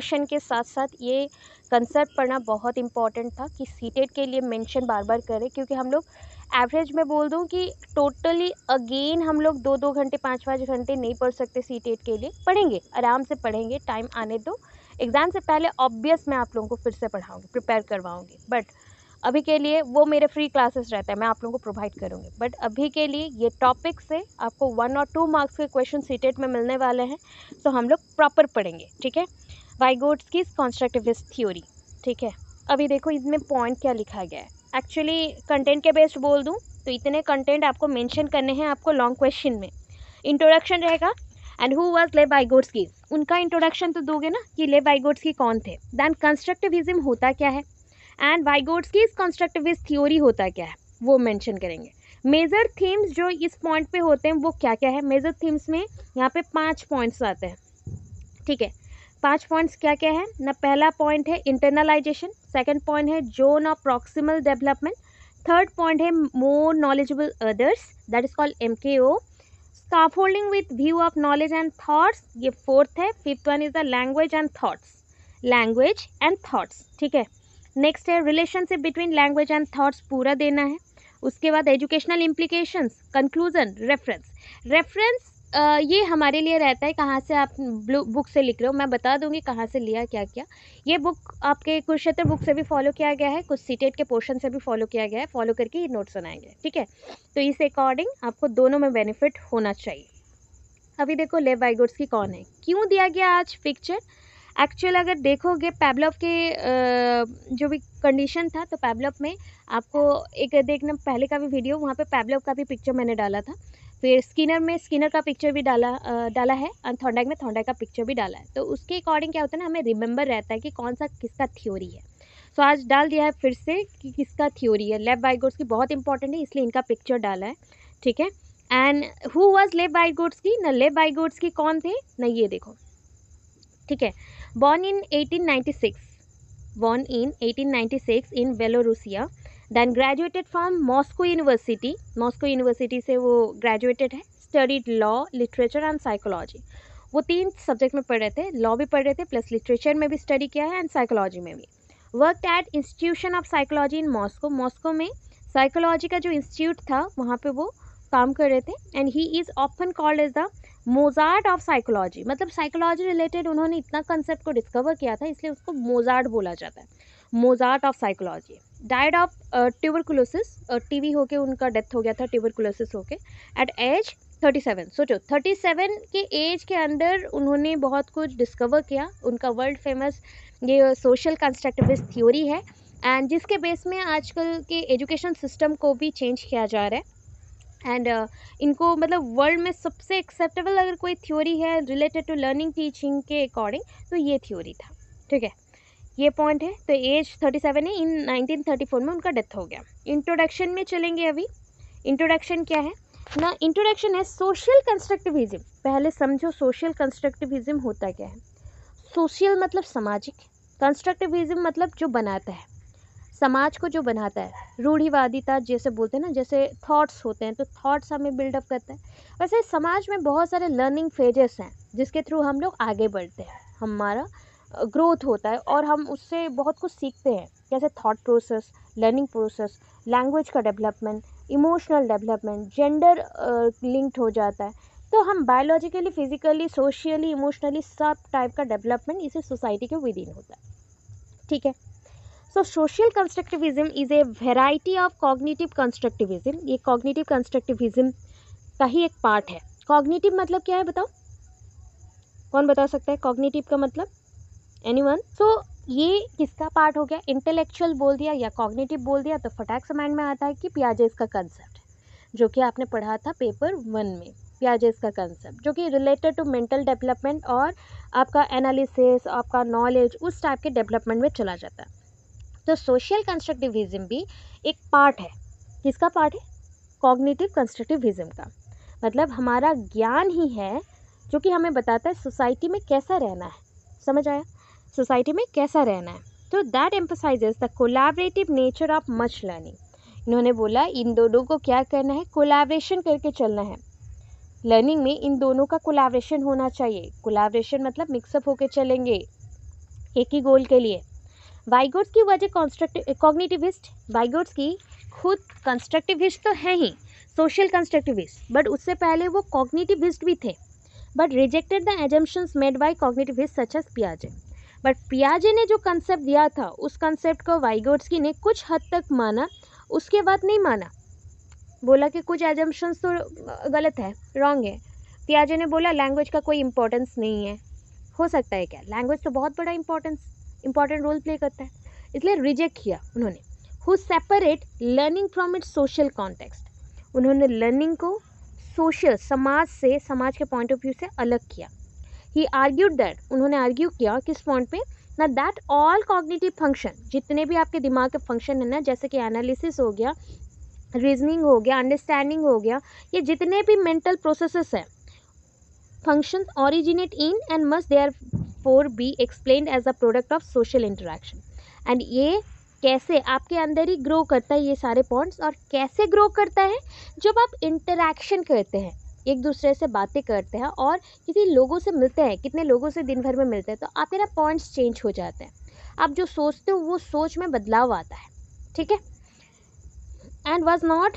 Introduction के साथ साथ ये कंसेप्ट पढ़ना बहुत इंपॉर्टेंट था कि सीटेट के लिए मेंशन बार बार करें, क्योंकि हम लोग एवरेज में बोल दूं कि टोटली अगेन हम लोग 2-2 घंटे 5-5 घंटे नहीं पढ़ सकते। सीटेट के लिए पढ़ेंगे, आराम से पढ़ेंगे, टाइम आने दो। एग्ज़ाम से पहले ऑब्वियस मैं आप लोगों को फिर से पढ़ाऊँगी, प्रिपेयर करवाऊँगी, बट अभी के लिए वो मेरे फ्री क्लासेस रहता है, मैं आप लोगों को प्रोवाइड करूँगी। बट अभी के लिए ये टॉपिक से आपको 1 और 2 मार्क्स के क्वेश्चन सीटेट में मिलने वाले हैं, तो हम लोग प्रॉपर पढ़ेंगे, ठीक है। वाइगोट्स्की कंस्ट्रक्टिविस्ट थ्योरी, ठीक है। अभी देखो इसमें पॉइंट क्या लिखा गया है। एक्चुअली कंटेंट के बेस्ड बोल दूँ तो इतने कंटेंट आपको मेंशन करने हैं आपको लॉन्ग क्वेश्चन में। इंट्रोडक्शन रहेगा, एंड हु वाज लेव वाइगोट्स्की, उनका इंट्रोडक्शन तो दोगे ना कि लेव वाइगोट्स्की कौन थे। देन कंस्ट्रक्टिविज्म होता क्या है, एंड वाइगोट्स्की कंस्ट्रक्टिविस्ट थ्योरी होता क्या है, वो मेंशन करेंगे। मेजर थीम्स जो इस पॉइंट पे होते हैं वो क्या क्या है। मेजर थीम्स में यहाँ पे 5 पॉइंट्स आते हैं, ठीक है। 5 पॉइंट्स क्या क्या है ना। पहला पॉइंट है इंटरनलाइजेशन, सेकंड पॉइंट है zone of proximal development, third point है more knowledgeable others, that is called MKO, scaffolding with view of knowledge and thoughts, ये फोर्थ है। Fifth one is the language and thoughts, language and thoughts, ठीक है। Next है relationship between language and thoughts, पूरा देना है। उसके बाद एजुकेशनल इम्प्लीकेशंस, कंक्लूजन, रेफरेंस ये हमारे लिए रहता है कहाँ से आप बुक से लिख रहे हो, मैं बता दूंगी कहाँ से लिया क्या क्या। ये बुक आपके कुरुक्षेत्र बुक से भी फॉलो किया गया है, कुछ सीटेट के पोर्शन से भी फॉलो किया गया है, फॉलो करके ये नोट्स बनाए गए, ठीक है। तो इस अकॉर्डिंग आपको दोनों में बेनिफिट होना चाहिए। अभी देखो लेव वाइगोट्स्की कौन है, क्यों दिया गया आज पिक्चर। एक्चुअल अगर देखोगे पैवलोव के जो भी कंडीशन था, तो पैवलोव में आपको एक देखना पहले का भी वीडियो, वहाँ पे पैवलोव का भी पिक्चर मैंने डाला था। फिर स्किनर में स्किनर का पिक्चर भी डाला है, और थॉर्नडाइक में थॉर्नडाइक का पिक्चर भी डाला है। तो उसके अकॉर्डिंग क्या होता है ना, हमें रिमेंबर रहता है कि कौन सा किसका थ्योरी है। तो आज डाल दिया है फिर से कि किसका थ्योरी है। लेव वाइगोट्स्की बहुत इंपॉर्टेंट है, इसलिए इनका पिक्चर डाला है, ठीक है। एंड हु वाज लेव वाइगोट्स्की ना, लेव वाइगोट्स्की कौन थे ना, ये देखो, ठीक है। born in 1896 in Belarusia, then graduated from Moscow University से वो graduated है। studied law, literature and psychology, वो 3 सब्जेक्ट में पढ़ रहे थे, लॉ भी पढ़ रहे थे प्लस लिटरेचर में भी स्टडी किया है एंड साइकोलॉजी में भी। Worked eight institution of psychology in Moscow में साइकोलॉजी का जो इंस्टीट्यूट था वहाँ पे वो काम कर रहे थे। And he is often called as the Mozart of psychology, मतलब साइकोलॉजी रिलेटेड उन्होंने इतना कंसेप्ट को डिस्कवर किया था, इसलिए उसको मोजार्ट बोला जाता है, Mozart of psychology. Died of tuberculosis, TB होके उनका डेथ हो गया था, ट्यूबरकुलोसिस होके, एट एज 37। सोचो 37 के एज के अंदर उन्होंने बहुत कुछ डिस्कवर किया। उनका वर्ल्ड फेमस ये सोशल कंस्ट्रक्टिविस्ट थ्योरी है, एंड जिसके बेस में आजकल के एजुकेशन सिस्टम को भी चेंज किया जा रहा है। एंड इनको मतलब वर्ल्ड में सबसे एक्सेप्टेबल अगर कोई थ्योरी है रिलेटेड टू लर्निंग टीचिंग के अकॉर्डिंग, तो ये थ्योरी था, ठीक है। ये पॉइंट है। तो एज 37 है, इन 1934 में उनका डेथ हो गया। इंट्रोडक्शन में चलेंगे अभी। इंट्रोडक्शन क्या है ना, इंट्रोडक्शन है सोशल कंस्ट्रक्टिविज्म। पहले समझो सोशल कंस्ट्रक्टिविज्म होता क्या है। सोशल मतलब सामाजिक, कंस्ट्रक्टिविज्म मतलब जो बनाता है, समाज को जो बनाता है। रूढ़िवादिता जैसे बोलते हैं ना, जैसे थॉट्स होते हैं, तो थॉट्स हमें बिल्डअप करता है। वैसे समाज में बहुत सारे लर्निंग फेजेस हैं जिसके थ्रू हम लोग आगे बढ़ते हैं, हमारा ग्रोथ होता है और हम उससे बहुत कुछ सीखते हैं, जैसे thought process, learning process, language का development, emotional development, gender linked हो जाता है। तो हम बायोलॉजिकली, फिजिकली, सोशली, इमोशनली सब टाइप का डेवलपमेंट इसी सोसाइटी के विद इन होता है, ठीक है। So social constructivism is a variety of cognitive constructivism, ये cognitive constructivism का ही एक पार्ट है। cognitive मतलब क्या है बताओ, कौन बता सकता है cognitive का मतलब, anyone? So ये किसका पार्ट हो गया, इंटेलेक्चुअल बोल दिया या cognitive बोल दिया तो फटाक से माइंड में आता है कि पियाजेस का कंसेप्ट, जो कि आपने पढ़ा था पेपर 1 में। पियाजेस का कंसेप्ट जो कि रिलेटेड टू मेंटल डेवलपमेंट और आपका एनालिसिस, आपका नॉलेज, उस टाइप के डेवलपमेंट में चला जाता है। तो सोशल कंस्ट्रक्टिविज्म भी एक पार्ट है, किसका पार्ट है, कॉग्निटिव कंस्ट्रक्टिविज्म का। मतलब हमारा ज्ञान ही है जो कि हमें बताता है सोसाइटी में कैसा रहना है, समझ आया, सोसाइटी में कैसा रहना है। तो that emphasises the collaborative nature of much learning. इन्होंने बोला इन दोनों को क्या करना है, कोलैबोरेशन करके चलना है। लर्निंग में इन दोनों का कोलैबोरेशन होना चाहिए। कोलैबोरेशन मतलब मिक्सअप होके चलेंगे, एक ही गोल के लिए। वाइगोट्स्की वॉज ए कॉग्निटिविस्ट। वाइगोट्स्की खुद कंस्ट्रक्टिविस्ट तो है ही, सोशल कंस्ट्रक्टिविस्ट, बट उससे पहले वो कॉग्निटिविस्ट भी थे, but rejected the assumptions made by cognitivist such as पियाजे। बट पियाजे ने जो कंसेप्ट दिया था उस कंसेप्ट को वाइगोट्स्की ने कुछ हद तक माना, उसके बाद नहीं माना, बोला कि कुछ एजम्पशंस तो गलत है, रॉन्ग है। पियाजे ने बोला लैंग्वेज का कोई इंपॉर्टेंस नहीं है, हो सकता है क्या, लैंग्वेज तो बहुत बड़ा इंपॉर्टेंट रोल प्ले करता है, इसलिए रिजेक्ट किया उन्होंने। Who separate learning from its social context, उन्होंने लर्निंग को सोशल, समाज से, समाज के पॉइंट ऑफ व्यू से अलग किया। ही आर्ग्यूड दैट, उन्होंने आर्ग्यू किया किस पॉइंट पे ना, दैट ऑल कॉग्निटिव फंक्शन, जितने भी आपके दिमाग के फंक्शन है ना, जैसे कि एनालिसिस हो गया, रीजनिंग हो गया, अंडरस्टैंडिंग हो गया, ये जितने भी मेंटल प्रोसेसेस है, functions originate in and must therefore be explained as a product of social interaction. And ये कैसे आपके अंदर ही ग्रो करता है, ये सारे पॉइंट्स, और कैसे ग्रो करता है, जब आप इंटरेक्शन करते हैं, एक दूसरे से बातें करते हैं और किसी लोगों से मिलते हैं, कितने लोगों से दिन भर में मिलते हैं, तो आपके ना पॉइंट्स चेंज हो जाते हैं, आप जो सोचते हो वो सोच में बदलाव आता है, ठीक है। And was not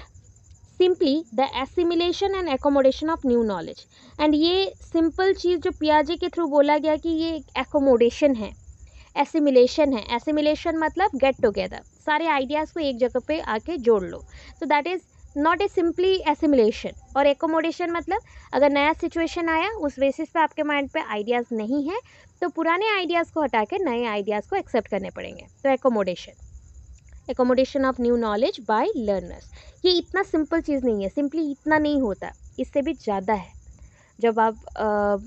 simply the assimilation and accommodation of new knowledge. And ये सिंपल चीज़ जो पियाजे के थ्रू बोला गया कि ये एकोमोडेशन है, एसिमिलेशन है, एसिमिलेशन मतलब गेट टुगेदर, सारे आइडियाज़ को एक जगह पे आके जोड़ लो, तो that is not a simply assimilation. और एकोमोडेशन मतलब अगर नया सिचुएशन आया, उस बेसिस पे आपके माइंड पे आइडियाज़ नहीं है, तो पुराने आइडियाज़ को हटा के नए आइडियाज़ को एक्सेप्ट करने पड़ेंगे, तो accommodation of new knowledge by learners. ये इतना सिंपल चीज़ नहीं है, सिंपली इतना नहीं होता, इससे भी ज़्यादा है। जब आप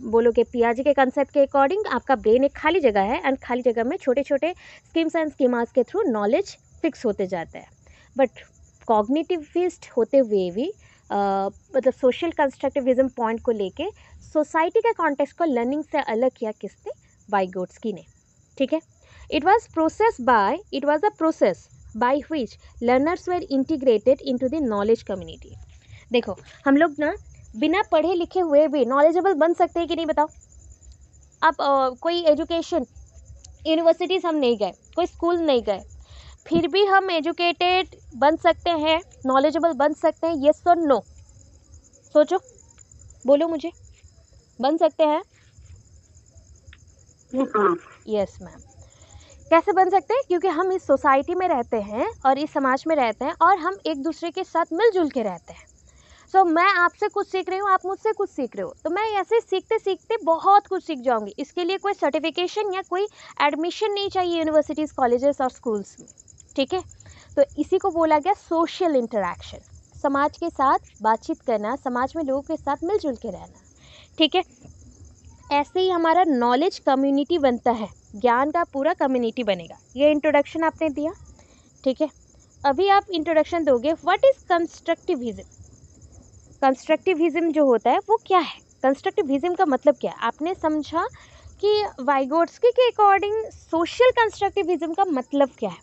बोलोगे पियाजे के कंसेप्ट के अकॉर्डिंग, आपका ब्रेन एक खाली जगह है, एंड खाली जगह में छोटे छोटे स्कीम्स एंड स्कीमास के थ्रू नॉलेज फिक्स होते जाता है। बट कॉग्निटिविस्ट होते हुए भी मतलब सोशल कंस्ट्रक्टिविज्म पॉइंट को लेके सोसाइटी के कॉन्टेक्स्ट को लर्निंग से अलग किया किसने, वाइगोट्स्की ने, ठीक है। It was a process by which learners were integrated into the knowledge community. देखो हम लोग ना बिना पढ़े लिखे हुए भी नॉलेजेबल बन सकते हैं कि नहीं, बताओ आप। कोई एजुकेशन यूनिवर्सिटीज़ हम नहीं गए, कोई स्कूल नहीं गए, फिर भी हम एजुकेटेड बन सकते हैं, नॉलेजेबल बन सकते हैं, येस और नो, सोचो, बोलो मुझे, बन सकते हैं? Yes ma'am. कैसे बन सकते हैं? क्योंकि हम इस सोसाइटी में रहते हैं और इस समाज में रहते हैं, और हम एक दूसरे के साथ मिलजुल के रहते हैं। सो मैं आपसे कुछ सीख रही हूँ, आप मुझसे कुछ सीख रहे हो, तो मैं ऐसे सीखते सीखते बहुत कुछ सीख जाऊँगी। इसके लिए कोई सर्टिफिकेशन या कोई एडमिशन नहीं चाहिए यूनिवर्सिटीज़, कॉलेजेस और स्कूल्स में, ठीक है। तो इसी को बोला गया सोशल इंटरैक्शन, समाज के साथ बातचीत करना, समाज में लोगों के साथ मिलजुल के रहना, ठीक है। ऐसे ही हमारा नॉलेज कम्युनिटी बनता है, ज्ञान का पूरा कम्युनिटी बनेगा। ये इंट्रोडक्शन आपने दिया, ठीक है। अभी आप इंट्रोडक्शन दोगे, व्हाट इज़ कंस्ट्रक्टिविज्म। कंस्ट्रक्टिविज्म जो होता है वो क्या है, कंस्ट्रक्टिविज्म का मतलब क्या है। आपने समझा कि वाइगोट्स्की के अकॉर्डिंग सोशल कंस्ट्रक्टिविज्म का मतलब क्या है,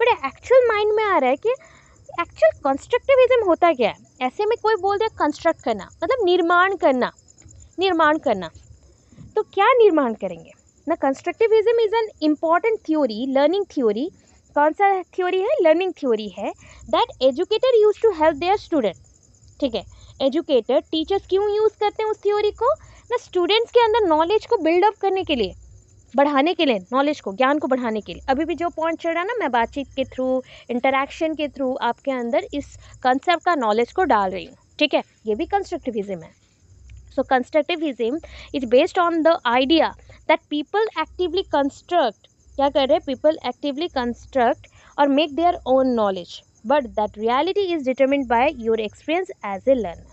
बट एक्चुअल माइंड में आ रहा है कि एक्चुअल कंस्ट्रक्टिविज्म होता क्या है। ऐसे में कोई बोल दे कंस्ट्रक्ट करना मतलब निर्माण करना, तो क्या निर्माण करेंगे ना। Constructivism is an important theory, learning theory. कौन सा थ्योरी है, लर्निंग थ्योरी है, that educator use to help their student, ठीक है। एजुकेटर, टीचर्स क्यों यूज़ करते हैं उस थ्योरी को ना, स्टूडेंट्स के अंदर नॉलेज को बिल्डअप करने के लिए, बढ़ाने के लिए, नॉलेज को, ज्ञान को बढ़ाने के लिए। अभी भी जो पॉइंट चल रहा है ना, मैं बातचीत के थ्रू, इंटरैक्शन के थ्रू आपके अंदर इस कंसेप्ट का नॉलेज को डाल रही हूँ, ठीक है। ये भी कंस्ट्रक्टिविज्म है। So constructivism is based on the idea that people actively construct, क्या कर रहे हैं, पीपल एक्टिवली कंस्ट्रक्ट और make their own knowledge, but that reality is determined by your experience as a learner.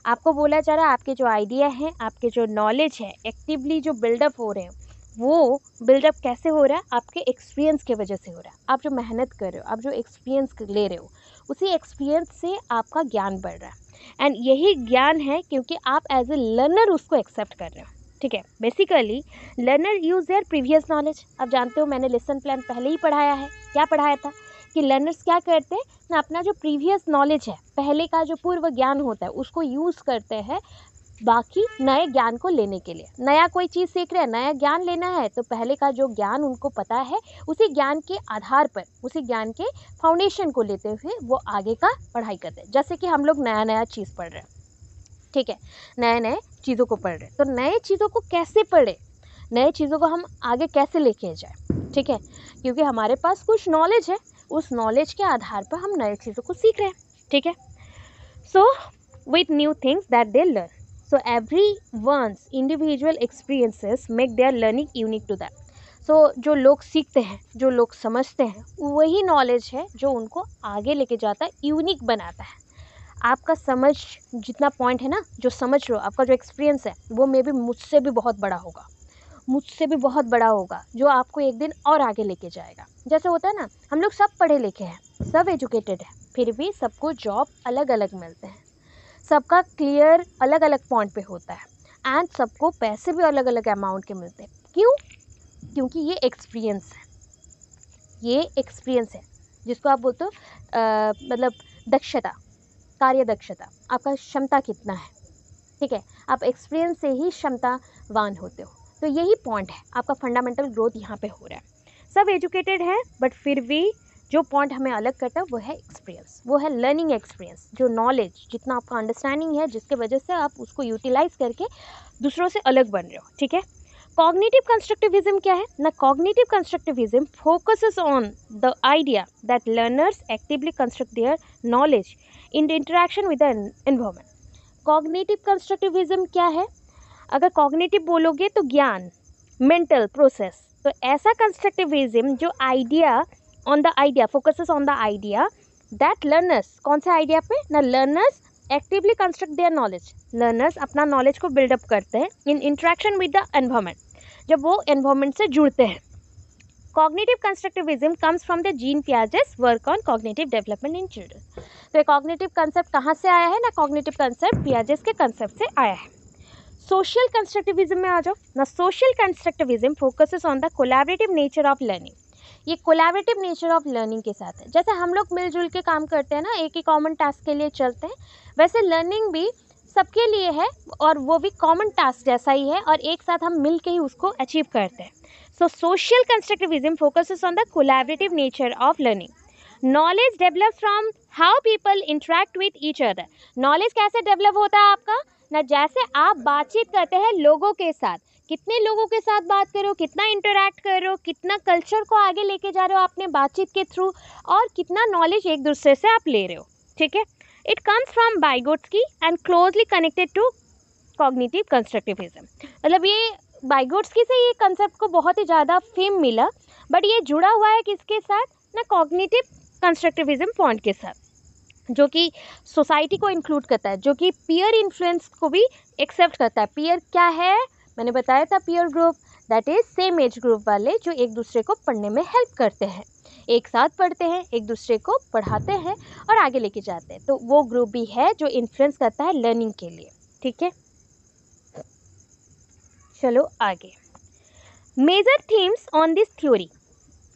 आपको बोला जा रहा है आपके जो आइडिया हैं, आपके जो नॉलेज है, एक्टिवली जो बिल्डअप हो रहे हैं, वो बिल्डअप कैसे हो रहा है, आपके एक्सपीरियंस की वजह से हो रहा है। आप जो मेहनत कर रहे हो, आप जो एक्सपीरियंस ले रहे हो, उसी एक्सपीरियंस से आपका ज्ञान बढ़ रहा है, एंड यही ज्ञान है क्योंकि आप एज ए लर्नर उसको एक्सेप्ट कर रहे हो, ठीक है। Basically learner use their previous knowledge. आप जानते हो मैंने लेसन प्लान पहले ही पढ़ाया है, क्या पढ़ाया था कि लर्नर्स क्या करते हैं ना, अपना जो प्रीवियस नॉलेज है, पहले का जो पूर्व ज्ञान होता है, उसको यूज़ करते हैं बाकी नए ज्ञान को लेने के लिए। नया कोई चीज़ सीख रहे हैं, नया ज्ञान लेना है, तो पहले का जो ज्ञान उनको पता है उसी ज्ञान के आधार पर, उसी ज्ञान के फाउंडेशन को लेते हुए वो आगे का पढ़ाई करते हैं। जैसे कि हम लोग नया नया चीज़ पढ़ रहे हैं, ठीक है, नए नए चीज़ों को पढ़ रहे हैं, तो नए चीज़ों को कैसे पढ़े, नए चीज़ों को हम आगे कैसे लेके जाए, ठीक है, क्योंकि हमारे पास कुछ नॉलेज है, उस नॉलेज के आधार पर हम नए चीज़ों को सीख रहे हैं, ठीक है। सो with new things that they learn. So everyone's individual experiences make their learning unique to them. So जो लोग सीखते हैं, जो लोग समझते हैं, वही नॉलेज है जो उनको आगे लेके जाता है, यूनिक बनाता है। आपका समझ जितना पॉइंट है ना, जो समझ लो, आपका जो एक्सपीरियंस है वो मे बी मुझसे भी बहुत बड़ा होगा, मुझसे भी बहुत बड़ा होगा, जो आपको एक दिन और आगे लेके जाएगा। जैसे होता है ना, हम लोग सब पढ़े लिखे हैं, सब एजुकेटेड है, फिर भी सबको जॉब अलग अलग मिलते हैं, सबका क्लियर अलग अलग पॉइंट पे होता है, एंड सबको पैसे भी अलग अलग अमाउंट के मिलते हैं। क्यों? क्योंकि ये एक्सपीरियंस है, ये एक्सपीरियंस है जिसको आप बोलते हो मतलब दक्षता, कार्य दक्षता, आपका क्षमता कितना है, ठीक है, आप एक्सपीरियंस से ही क्षमतावान होते हो। तो यही पॉइंट है, आपका फंडामेंटल ग्रोथ यहाँ पे हो रहा है। सब एजुकेटेड है, बट फिर भी जो पॉइंट हमें अलग करता है वो है एक्सपीरियंस, वो है लर्निंग एक्सपीरियंस, जो नॉलेज, जितना आपका अंडरस्टैंडिंग है, जिसके वजह से आप उसको यूटिलाइज करके दूसरों से अलग बन रहे हो, ठीक है। कॉग्निटिव कंस्ट्रक्टिविज्म क्या है ना? Cognitive constructivism focuses on the idea that learners actively construct their knowledge in the interaction with the environment. Cognitive constructivism क्या है? अगर कॉग्निटिव बोलोगे तो ज्ञान, मेंटल प्रोसेस, तो ऐसा कंस्ट्रक्टिविज्म जो idea on the idea, focuses on the idea that learners, कौन सा आइडिया पे ना? Learners actively construct their knowledge, learners अपना नॉलेज को बिल्डअप करते हैं इन इंटरेक्शन विद द एनवायरनमेंट, जब वो एनवायरनमेंट से जुड़ते हैं। Cognitive constructivism comes from the gene Piaget's work on cognitive development in children. तो कॉग्निटिव कंसेप्ट कहाँ से आया है ना? कॉग्निटिव कंसेप्ट पियाजेस के कंसेप्ट से आया है। सोशल कंस्ट्रक्टिविज्म में आ जाओ ना। Social constructivism focuses on the collaborative nature of learning. ये कोलैबोरेटिव नेचर ऑफ लर्निंग के साथ है, जैसे हम लोग मिलजुल के काम करते हैं ना, एक ही कॉमन टास्क के लिए चलते हैं, वैसे लर्निंग भी सबके लिए है और वो भी कॉमन टास्क जैसा ही है, और एक साथ हम मिल के ही उसको अचीव करते हैं। So social constructivism focuses on the collaborative nature of learning. Knowledge develop from how people interact with each other. Knowledge कैसे डेवलप होता है आपका ना? जैसे आप बातचीत करते हैं लोगों के साथ, कितने लोगों के साथ बात कर रहे हो, कितना इंटरेक्ट कर रहे हो, कितना कल्चर को आगे लेके जा रहे हो अपने बातचीत के थ्रू, और कितना नॉलेज एक दूसरे से आप ले रहे हो, ठीक है। It comes from Vygotsky and closely connected to cognitive constructivism. मतलब ये बाइगोट्स्की से ये कंसेप्ट को बहुत ही ज़्यादा फेम मिला, बट ये जुड़ा हुआ है किसके साथ ना? कॉग्निटिव कंस्ट्रक्टिविज्म पॉइंट के साथ, जो कि सोसाइटी को इंक्लूड करता है, जो कि पीयर इन्फ्लुएंस को भी एक्सेप्ट करता है। पीयर क्या है? मैंने बताया था, peer group that is same age group वाले जो एक दूसरे को पढ़ने में हेल्प करते हैं, एक साथ पढ़ते हैं, एक दूसरे को पढ़ाते हैं और आगे लेके जाते हैं। तो वो ग्रुप भी है जो इन्फ्लुएंस करता है लर्निंग के लिए, ठीक है। चलो आगे, major themes on this theory.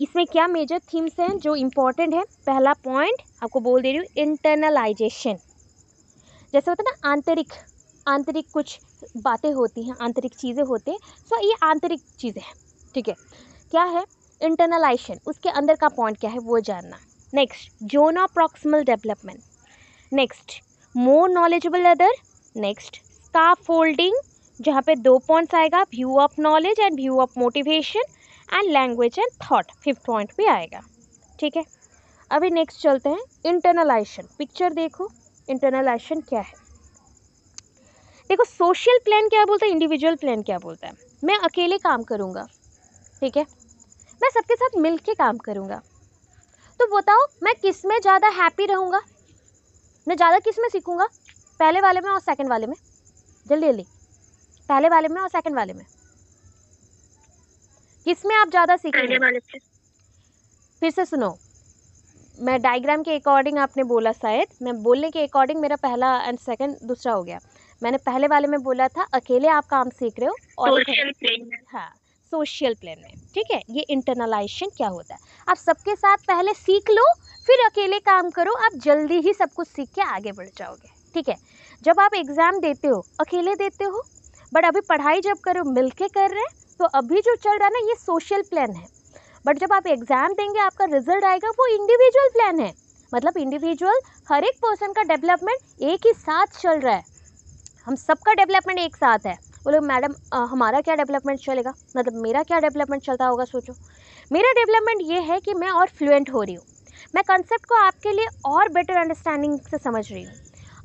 इसमें क्या मेजर थीम्स हैं जो इम्पोर्टेंट है? पहला पॉइंट आपको बोल दे रही हूँ, इंटरनलाइजेशन। जैसे होता है ना, आंतरिक कुछ बातें होती हैं, आंतरिक चीज़ें होती हैं, सो ये आंतरिक चीज़ें हैं, ठीक है। क्या है? इंटरनलाइजेशन, उसके अंदर का पॉइंट क्या है वो जानना। Next, zone of proximal development. Next, more knowledgeable other. Next, scaffolding, जहाँ पे 2 पॉइंट्स आएगा, view of knowledge and view of motivation, and language and thought, 5th point भी आएगा, ठीक है। अभी नेक्स्ट चलते हैं, इंटरनलाइजेशन। पिक्चर देखो, इंटरनलाइजेशन क्या है? देखो, सोशल प्लान क्या बोलता है, इंडिविजुअल प्लान क्या बोलता है? मैं अकेले काम करूँगा, ठीक है, मैं सबके साथ मिल के काम करूँगा, तो बताओ मैं किस में ज़्यादा हैप्पी रहूँगा? मैं ज़्यादा किस में सीखूँगा? पहले वाले में और सेकंड वाले में? जल्दी जल्दी, पहले वाले में और सेकंड वाले में किस में आप ज़्यादा सीखेंगे? फिर से सुनो, मैं डायग्राम के अकॉर्डिंग आपने बोला, शायद मैं बोलने के अकॉर्डिंग मेरा पहला एंड सेकंड दूसरा हो गया। मैंने पहले वाले में बोला था अकेले आप काम सीख रहे हो, और सोशल प्लेन, हाँ सोशल प्लेन में, ठीक है। ये इंटरनलाइजेशन क्या होता है? आप सबके साथ पहले सीख लो, फिर अकेले काम करो, आप जल्दी ही सब कुछ सीख के आगे बढ़ जाओगे, ठीक है। जब आप एग्ज़ाम देते हो अकेले देते हो, बट अभी पढ़ाई जब करो मिल के कर रहे हैं, तो अभी जो चल रहा है ना ये सोशल प्लान है। बट जब आप एग्ज़ाम देंगे आपका रिजल्ट आएगा वो इंडिविजुअल प्लान है। मतलब इंडिविजुअल हर एक पर्सन का डेवलपमेंट एक ही साथ चल रहा है, हम सबका डेवलपमेंट एक साथ है। बोलो मैडम हमारा क्या डेवलपमेंट चलेगा, मतलब मेरा क्या डेवलपमेंट चलता होगा। सोचो मेरा डेवलपमेंट ये है कि मैं और फ्लुएंट हो रही हूँ, मैं कंसेप्ट को आपके लिए और बेटर अंडरस्टैंडिंग से समझ रही हूँ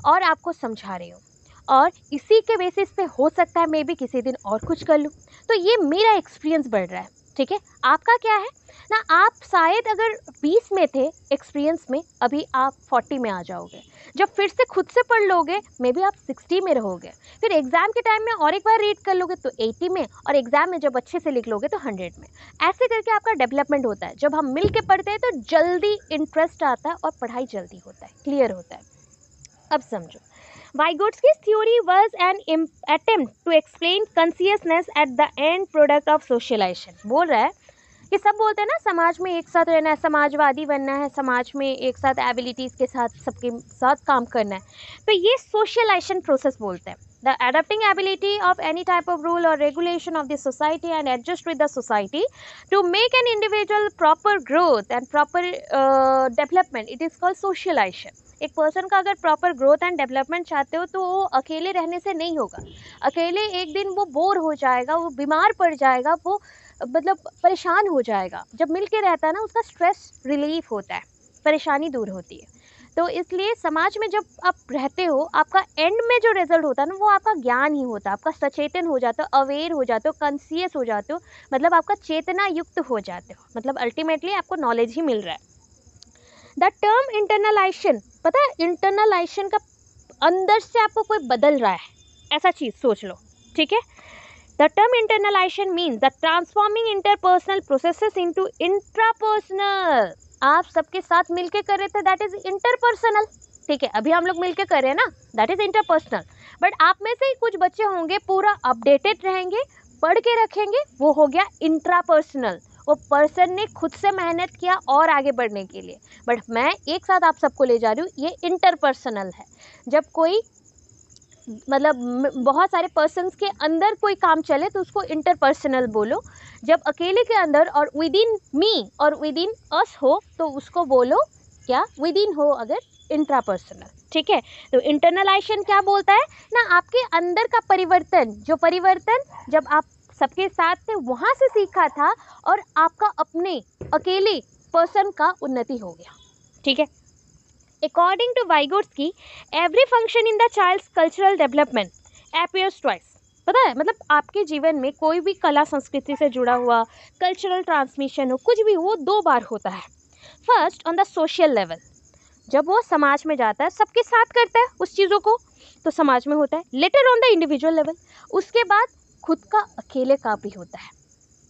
और आपको समझा रही हूँ, और इसी के बेसिस पे हो सकता है मैं भी किसी दिन और कुछ कर लूँ। तो ये मेरा एक्सपीरियंस बढ़ रहा है, ठीक है। आपका क्या है ना, आप शायद अगर 20 में थे एक्सपीरियंस में, अभी आप 40 में आ जाओगे। जब फिर से खुद से पढ़ लोगे मे बी आप 60 में रहोगे, फिर एग्ज़ाम के टाइम में और एक बार रीड कर लोगे तो 80 में, और एग्ज़ाम में जब अच्छे से लिख लोगे तो 100 में। ऐसे करके आपका डेवलपमेंट होता है। जब हम मिल के पढ़ते हैं तो जल्दी इंटरेस्ट आता है और पढ़ाई जल्दी होता है, क्लियर होता है। अब समझो, Vygotski's theory was an attempt to explain consciousness at the end product of socialization। बोल रहा है कि सब बोलते हैं ना समाज में एक साथ रहना है, समाजवादी बनना है, समाज में एक साथ एबिलिटीज़ के साथ सबके साथ काम करना है, तो ये सोशलाइजेशन प्रोसेस बोलते हैं। The adapting ability of any type of rule or regulation of the society and adjust with the society to make an individual proper growth and proper development, it is called socialization। एक person का अगर proper growth and development चाहते हो तो वो अकेले रहने से नहीं होगा। अकेले एक दिन वो बोर हो जाएगा, वो बीमार पड़ जाएगा, वो मतलब परेशान हो जाएगा। जब मिल के रहता है ना उसका स्ट्रेस रिलीफ होता है, परेशानी दूर होती है। तो इसलिए समाज में जब आप रहते हो आपका एंड में जो रिजल्ट होता है ना वो आपका ज्ञान ही होता है, आपका सचेतन हो जाते हो, अवेयर हो जाते हो, कॉन्शियस हो जाते हो, मतलब आपका चेतना युक्त हो जाते हो, मतलब अल्टीमेटली आपको नॉलेज ही मिल रहा है। द टर्म इंटरनलाइजेशन, पता है इंटरनलाइजेशन का अंदर से आपको कोई बदल रहा है, ऐसा चीज़ सोच लो, ठीक है। The term internalisation means the transforming interpersonal processes into intrapersonal. आप सबके साथ मिलके कर रहे थे, दैट इज इंटरपर्सनल, ठीक है। अभी हम लोग मिलके कर रहे हैं ना, दैट इज इंटरपर्सनल। बट आप में से ही कुछ बच्चे होंगे पूरा अपडेटेड रहेंगे, पढ़ के रखेंगे, वो हो गया इंट्रापर्सनल। वो पर्सन ने खुद से मेहनत किया और आगे बढ़ने के लिए, बट मैं एक साथ आप सबको ले जा रही हूँ, ये इंटरपर्सनल है। जब कोई मतलब बहुत सारे पर्सन्स के अंदर कोई काम चले तो उसको इंटरपर्सनल बोलो। जब अकेले के अंदर और विद इन मी और विद इन अस हो तो उसको बोलो क्या, विद इन हो अगर इंट्रापर्सनल, ठीक है। तो इंटरनलाइजेशन क्या बोलता है ना, आपके अंदर का परिवर्तन, जो परिवर्तन जब आप सबके साथ थे वहाँ से सीखा था और आपका अपने अकेले पर्सन का उन्नति हो गया, ठीक है। According to Vygotsky, every function in the child's cultural development appears twice। पता है मतलब आपके जीवन में कोई भी कला संस्कृति से जुड़ा हुआ कल्चरल ट्रांसमिशन हो, कुछ भी हो, 2 बार होता है। First on the social level, जब वो समाज में जाता है सबके साथ करता है उस चीज़ों को तो समाज में होता है। Later on the individual level, उसके बाद खुद का अकेले का भी होता है।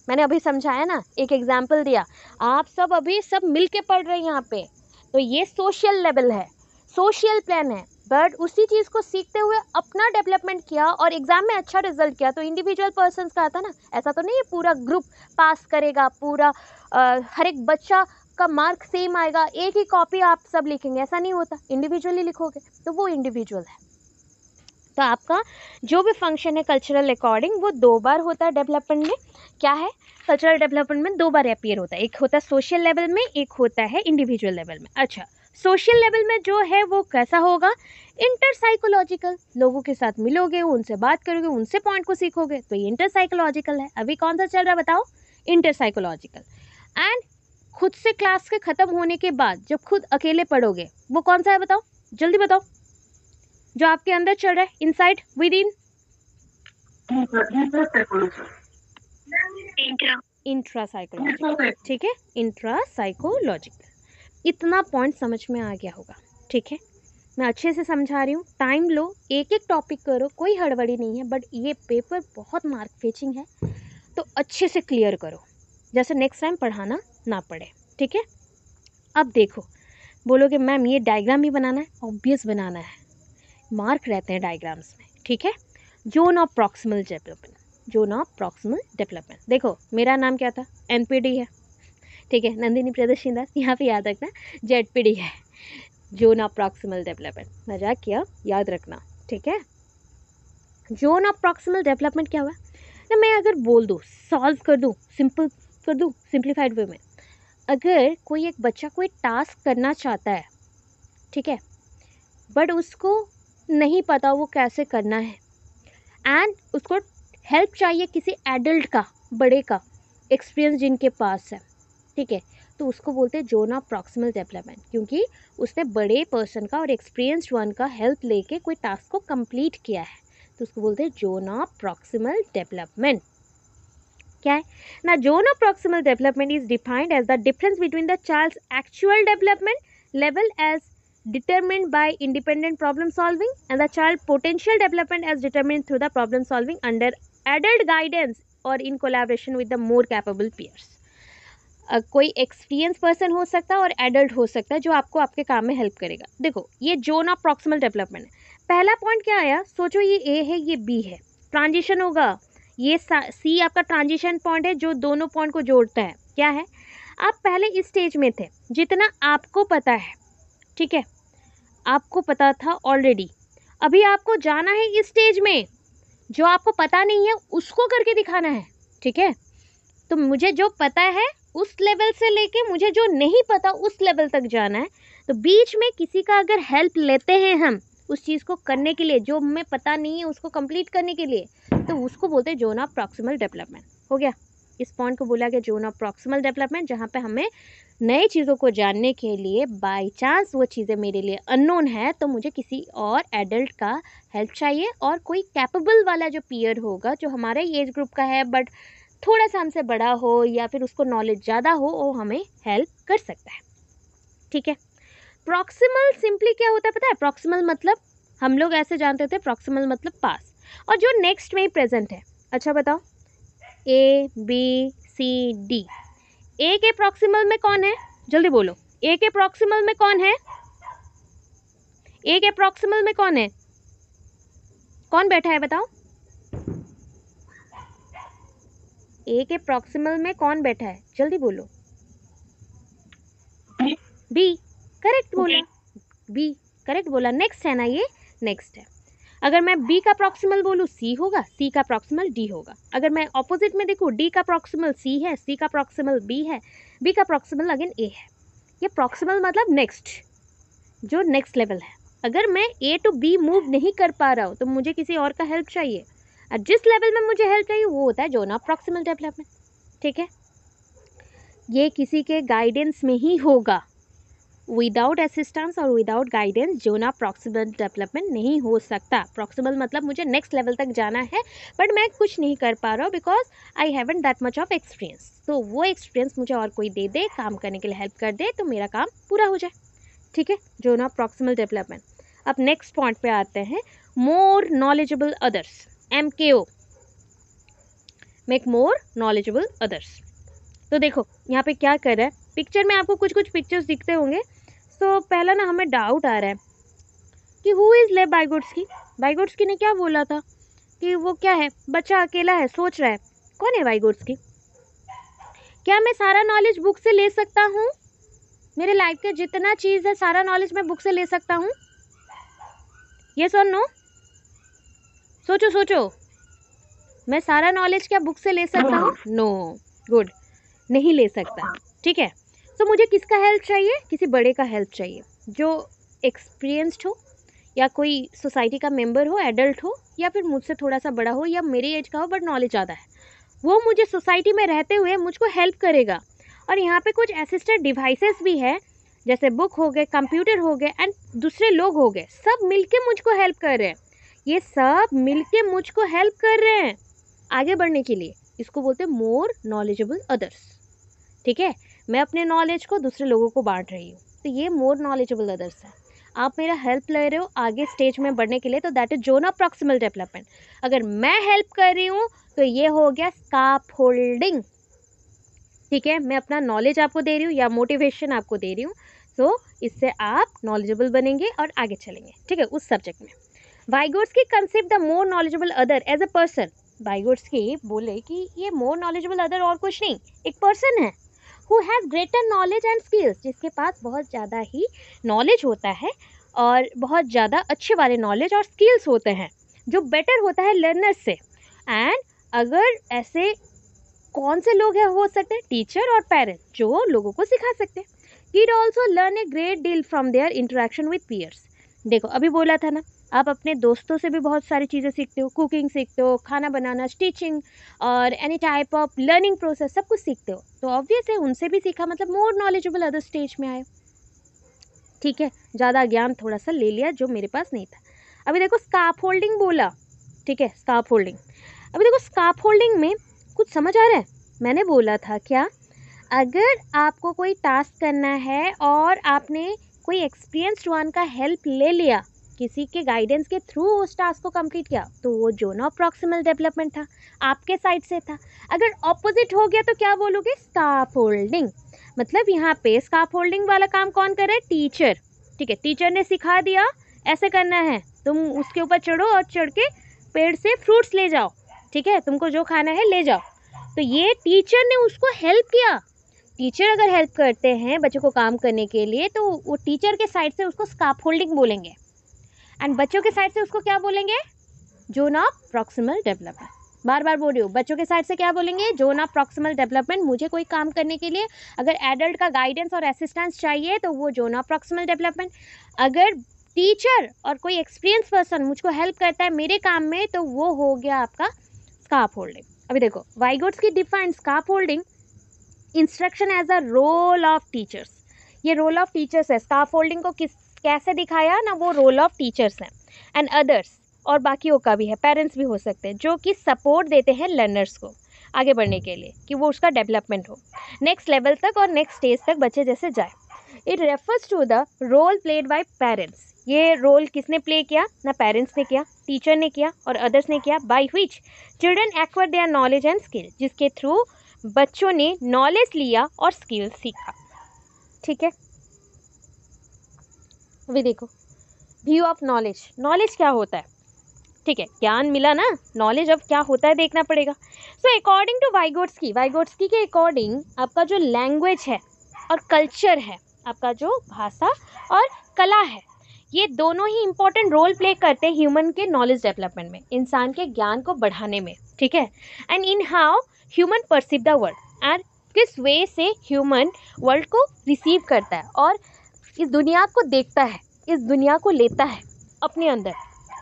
मैंने अभी समझाया ना, एक एग्जाम्पल दिया, आप सब अभी सब मिल के पढ़ रहे हैं यहाँ पे, तो ये सोशल लेवल है, सोशल प्लान है। बट उसी चीज़ को सीखते हुए अपना डेवलपमेंट किया और एग्जाम में अच्छा रिजल्ट किया तो इंडिविजुअल पर्सन का आता ना। ऐसा तो नहीं है पूरा ग्रुप पास करेगा, पूरा हर एक बच्चा का मार्क सेम आएगा, एक ही कॉपी आप सब लिखेंगे, ऐसा नहीं होता। इंडिविजुअली लिखोगे तो वो इंडिविजुअल है। तो आपका जो भी फंक्शन है कल्चरल अकॉर्डिंग वो 2 बार होता है डेवलपमेंट में। क्या है, कल्चरल डेवलपमेंट में 2 बार अपीयर होता है, एक होता है सोशल लेवल में, एक होता है इंडिविजुअल लेवल में। अच्छा, सोशल लेवल में जो है वो कैसा होगा, इंटर साइकोलॉजिकल, लोगों के साथ मिलोगे, उनसे बात करोगे, उनसे पॉइंट को सीखोगे, तो ये इंटर साइकोलॉजिकल है। अभी कौन सा चल रहा है बताओ, इंटर साइकोलॉजिकल। एंड खुद से क्लास के ख़त्म होने के बाद जब खुद अकेले पढ़ोगे वो कौन सा है बताओ, जल्दी बताओ, जो आपके अंदर चल रहा है, inside, with in, intra psychological, ठीक है, इंट्रा साइकोलॉजिकल। इतना पॉइंट समझ में आ गया होगा, ठीक है। मैं अच्छे से समझा रही हूँ, टाइम लो, एक एक टॉपिक करो, कोई हड़बड़ी नहीं है। बट ये पेपर बहुत मार्क फेचिंग है तो अच्छे से क्लियर करो, जैसे नेक्स्ट टाइम पढ़ाना ना पड़े, ठीक है। अब देखो, बोलोगे मैम ये डायग्राम भी बनाना है, ऑब्वियस बनाना है, मार्क रहते हैं डायग्राम्स में, ठीक है। Zone of proximal development, zone of proximal development, देखो मेरा नाम क्या था, NPD है, ठीक है, नंदिनी प्रदर्शन दास, यहाँ पे याद रखना ZPD है, जोन ऑफ प्रॉक्सिमल डेवलपमेंट। मजाक किया, याद रखना। ठीक है। जोन ऑफ प्रॉक्सिमल डेवलपमेंट क्या हुआ ना, मैं अगर बोल दूँ, सॉल्व कर दूँ, सिंपल कर दूँ, सिंप्लीफाइड वे में, अगर कोई एक बच्चा कोई टास्क करना चाहता है, ठीक है, बट उसको नहीं पता वो कैसे करना है, एंड उसको हेल्प चाहिए किसी एडल्ट का, बड़े का, एक्सपीरियंस जिनके पास है, ठीक है, तो उसको बोलते हैं जोन ऑफ प्रॉक्सिमल डेवलपमेंट, क्योंकि उसने बड़े पर्सन का और एक्सपीरियंस्ड वन का हेल्प लेके कोई टास्क को कंप्लीट किया है, तो उसको बोलते हैं जोन ऑफ प्रॉक्सिमल डेवलपमेंट। क्या है ना, zone of proximal development is defined as the difference between the child's actual development level as determined by independent problem solving and the child potential development as determined through the problem solving under adult guidance or in collaboration with the more capable peers। कोई experience person हो सकता है और adult हो सकता है जो आपको आपके काम में हेल्प करेगा। देखो ये जोन ऑफ प्रॉक्सिमल डेवलपमेंट है। पहला पॉइंट क्या आया, सोचो ये ए है ये बी है, ट्रांजिशन होगा, ये सी आपका ट्रांजिशन पॉइंट है जो दोनों पॉइंट को जोड़ता है। क्या है, आप पहले इस स्टेज में थे, जितना आपको पता है, ठीक है, आपको पता था ऑलरेडी, अभी आपको जाना है इस स्टेज में जो आपको पता नहीं है उसको करके दिखाना है, ठीक है। तो मुझे जो पता है उस लेवल से लेके मुझे जो नहीं पता उस लेवल तक जाना है, तो बीच में किसी का अगर हेल्प लेते हैं हम उस चीज़ को करने के लिए, जो हमें पता नहीं है उसको कंप्लीट करने के लिए, तो उसको बोलते हैं जोन ऑफ प्रॉक्सिमल डेवलपमेंट। हो गया, इस पॉइंट को बोला गया जोन ऑफ प्रॉक्सिमल डेवलपमेंट, जहाँ पे हमें नए चीज़ों को जानने के लिए बाय चांस वो चीज़ें मेरे लिए अननोन है तो मुझे किसी और एडल्ट का हेल्प चाहिए, और कोई कैपेबल वाला जो पीयर होगा जो हमारे एज ग्रुप का है बट थोड़ा सा हमसे बड़ा हो या फिर उसको नॉलेज ज़्यादा हो, वो हमें हेल्प कर सकता है, ठीक है। प्रॉक्सिमल सिंपली क्या होता है पता है, प्रॉक्सिमल मतलब हम लोग ऐसे जानते थे, प्रॉक्सिमल मतलब पास, और जो नेक्स्ट में ही प्रेजेंट है। अच्छा बताओ, ए बी सी डी, ए के प्रॉक्सिमल में कौन है, जल्दी बोलो, ए के प्रॉक्सिमल में कौन है, ए के प्रॉक्सिमल में कौन है, कौन बैठा है बताओ, ए के प्रॉक्सिमल में कौन बैठा है, जल्दी बोलो। बी, करेक्ट बोला, बी करेक्ट बोला, नेक्स्ट है ना ये, नेक्स्ट है। अगर मैं बी का प्रॉक्सिमल बोलूँ सी होगा, सी का प्रॉक्सिमल डी होगा। अगर मैं ऑपोजिट में देखूँ, डी का प्रॉक्सिमल सी है, सी का प्रॉक्सिमल बी है, बी का प्रॉक्सिमल अगेन ए है। ये प्रॉक्सिमल मतलब नेक्स्ट, जो नेक्स्ट लेवल है। अगर मैं ए टू बी मूव नहीं कर पा रहा हूँ तो मुझे किसी और का हेल्प चाहिए, और जिस लेवल में मुझे हेल्प चाहिए वो होता है जोन ऑफ प्रॉक्सिमल डेवलपमेंट, ठीक है। ये किसी के गाइडेंस में ही होगा, विदाउट असिस्टेंस और without guidance zone of proximal development नहीं हो सकता। प्रॉक्सिमल मतलब मुझे नेक्स्ट लेवल तक जाना है बट मैं कुछ नहीं कर पा रहा हूँ because I haven't that much of experience, तो वो एक्सपीरियंस मुझे और कोई दे दे, काम करने के लिए हेल्प कर दे तो मेरा काम पूरा हो जाए, ठीक है, जोन ऑफ प्रॉक्सिमल डेवलपमेंट। अब नेक्स्ट पॉइंट पे आते हैं, मोर knowledgeable others, MKO, make more knowledgeable others. तो देखो यहाँ पे क्या कर रहा है, पिक्चर में आपको कुछ कुछ पिक्चर्स दिखते होंगे। तो पहला ना हमें डाउट आ रहा है कि हु इज़ लेव वाइगोट्स्की। वाइगोट्स्की ने क्या बोला था कि वो क्या है, बच्चा अकेला है, सोच रहा है, कौन है वाइगोट्स्की। क्या मैं सारा नॉलेज बुक से ले सकता हूँ, मेरे लाइफ का जितना चीज़ है सारा नॉलेज मैं बुक से ले सकता हूँ, यस और नो, सोचो सोचो, मैं सारा नॉलेज क्या बुक से ले सकता हूँ, नो, गुड, नहीं ले सकता, ठीक है। तो मुझे किसका हेल्प चाहिए, किसी बड़े का हेल्प चाहिए जो एक्सपीरियंस्ड हो, या कोई सोसाइटी का मेंबर हो, एडल्ट हो, या फिर मुझसे थोड़ा सा बड़ा हो या मेरी एज का हो बट नॉलेज ज़्यादा है, वो मुझे सोसाइटी में रहते हुए मुझको हेल्प करेगा। और यहाँ पे कुछ असिस्टेड डिवाइसेस भी है, जैसे बुक हो गए, कंप्यूटर हो गए, एंड दूसरे लोग हो गए, सब मिलके मुझको हेल्प कर रहे हैं, ये सब मिलके मुझको हेल्प कर रहे हैं आगे बढ़ने के लिए। इसको बोलते हैं मोर नॉलेजेबल अदर्स, ठीक है। मैं अपने नॉलेज को दूसरे लोगों को बांट रही हूँ, तो ये मोर नॉलेजेबल अदर्स है। आप मेरा हेल्प ले रहे हो आगे स्टेज में बढ़ने के लिए, तो that is zone of proximal development. अगर मैं हेल्प कर रही हूँ तो ये हो गया स्कार्फ होल्डिंग, ठीक है। मैं अपना नॉलेज आपको दे रही हूँ या मोटिवेशन आपको दे रही हूँ, तो इससे आप नॉलेजेबल बनेंगे और आगे चलेंगे, ठीक है, उस सब्जेक्ट में। Vygotsky concept the more knowledgeable other as a person. Vygotsky बोले कि ये मोर नॉलेजेबल अदर और कुछ नहीं, एक पर्सन है who has greater knowledge and skills, जिसके पास बहुत ज़्यादा ही नॉलेज होता है और बहुत ज़्यादा अच्छे वाले नॉलेज और स्किल्स होते हैं जो बेटर होता है लर्नर्स से। एंड अगर ऐसे कौन से लोग हैं हो सकते हैं, टीचर और पेरेंट्स जो लोगों को सिखा सकते हैं। Kid also learn a great deal from their interaction with peers. देखो अभी बोला था ना, आप अपने दोस्तों से भी बहुत सारी चीज़ें सीखते हो, कुकिंग सीखते हो, खाना बनाना, स्टिचिंग और any type of learning process सब कुछ सीखते हो, तो ऑब्वियस है उनसे भी सीखा, मतलब मोर नॉलेजेबल अदर स्टेज में आए। ठीक है, ज़्यादा ज्ञान थोड़ा सा ले लिया जो मेरे पास नहीं था। अभी देखो स्कार्फ होल्डिंग बोला, ठीक है, स्कार्फ होल्डिंग। अभी देखो स्कार्फ होल्डिंग में कुछ समझ आ रहा है? मैंने बोला था क्या, अगर आपको कोई टास्क करना है और आपने कोई एक्सपीरियंस्ड वन का हेल्प ले लिया, किसी के गाइडेंस के थ्रू उस टास्क को कंप्लीट किया, तो वो जोन ऑफ प्रॉक्सिमल डेवलपमेंट था, आपके साइड से था। अगर ऑपोजिट हो गया तो क्या बोलोगे? Scarf holding. मतलब यहाँ पे स्कार्फ होल्डिंग वाला काम कौन कर रहा है? टीचर। ठीक है, टीचर ने सिखा दिया ऐसे करना है, तुम उसके ऊपर चढ़ो और चढ़ के पेड़ से फ्रूट्स ले जाओ, ठीक है, तुमको जो खाना है ले जाओ। तो ये टीचर ने उसको हेल्प किया। टीचर अगर हेल्प करते हैं बच्चों को काम करने के लिए तो वो टीचर के साइड से उसको स्कार्फ होल्डिंग बोलेंगे, एंड बच्चों के साइड से उसको क्या बोलेंगे? Zone of proximal development. बार बार बोल रही हूँ, बच्चों के साइड से क्या बोलेंगे? Zone of proximal development. मुझे कोई काम करने के लिए अगर एडल्ट का गाइडेंस और असिस्टेंस चाहिए तो वो जोन ऑफ प्रॉक्सिमल डेवलपमेंट। अगर टीचर और कोई एक्सपीरियंस पर्सन मुझको हेल्प करता है मेरे काम में तो वो हो गया आपका स्कार्फ होल्डिंग। अभी देखो Vygotsky define scaffolding instruction as a role of teachers. ये रोल ऑफ टीचर्स है। स्कार्फ होल्डिंग को कैसे दिखाया ना, वो रोल ऑफ टीचर्स हैं एंड अदर्स, और बाकियों का भी है, पेरेंट्स भी हो सकते हैं, जो कि सपोर्ट देते हैं लर्नर्स को आगे बढ़ने के लिए कि वो उसका डेवलपमेंट हो नेक्स्ट लेवल तक और नेक्स्ट स्टेज तक बच्चे जैसे जाए। It refers to the role played by parents. ये रोल किसने प्ले किया? ना पेरेंट्स ने किया, टीचर ने किया और अदर्स ने किया। By which children acquire their knowledge and skill, जिसके थ्रू बच्चों ने नॉलेज लिया और स्किल सीखा। ठीक है, अभी देखो व्यू ऑफ नॉलेज। नॉलेज क्या होता है? ठीक है, ज्ञान मिला ना, नॉलेज अब क्या होता है देखना पड़ेगा। सो अकॉर्डिंग टू वाइगोट्स्की के अकॉर्डिंग आपका जो लैंग्वेज है और कल्चर है, आपका जो भाषा और कला है, ये दोनों ही इंपॉर्टेंट रोल प्ले करते हैं ह्यूमन के नॉलेज डेवलपमेंट में, इंसान के ज्ञान को बढ़ाने में। ठीक है, and in how human perceive the world, and किस वे से ह्यूमन वर्ल्ड को रिसीव करता है और इस दुनिया को देखता है, इस दुनिया को लेता है अपने अंदर।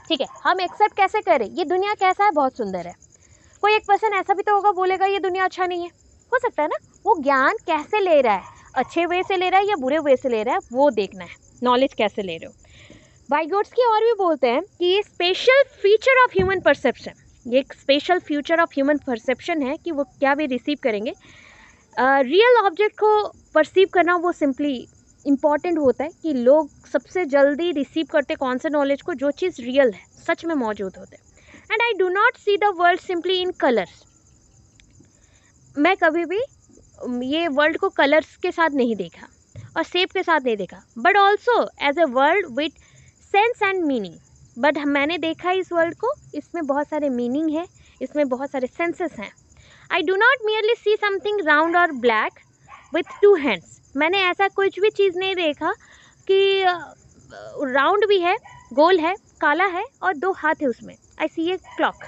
ठीक है, हम एक्सेप्ट कैसे करें ये दुनिया कैसा है, बहुत सुंदर है। कोई एक पर्सन ऐसा भी तो होगा बोलेगा ये दुनिया अच्छा नहीं है, हो सकता है ना। वो ज्ञान कैसे ले रहा है, अच्छे वे से ले रहा है या बुरे वे से ले रहा है, वो देखना है, नॉलेज कैसे ले रहे हो। वाइगोट्स्की और भी बोलते हैं कि ये special feature of human perception, ये एक special future of human perception है कि वो क्या भी रिसीव करेंगे। रियल ऑब्जेक्ट को परसीव करना वो सिंपली इम्पॉर्टेंट होता है कि लोग सबसे जल्दी रिसीव करते कौन से नॉलेज को, जो चीज़ रियल है, सच में मौजूद होते हैं। And I do not see the world simply in colours. मैं कभी भी ये वर्ल्ड को कलर्स के साथ नहीं देखा और शेप के साथ नहीं देखा, but also as a world with sense and meaning. But मैंने देखा इस वर्ल्ड को, इसमें बहुत सारे मीनिंग है, इसमें बहुत सारे सेंसेस हैं। I do not merely see something round और ब्लैक विथ टू हैंड्स। मैंने ऐसा कुछ भी चीज़ नहीं देखा कि राउंड भी है, गोल है, काला है और दो हाथ है उसमें। आई सी ए क्लॉक।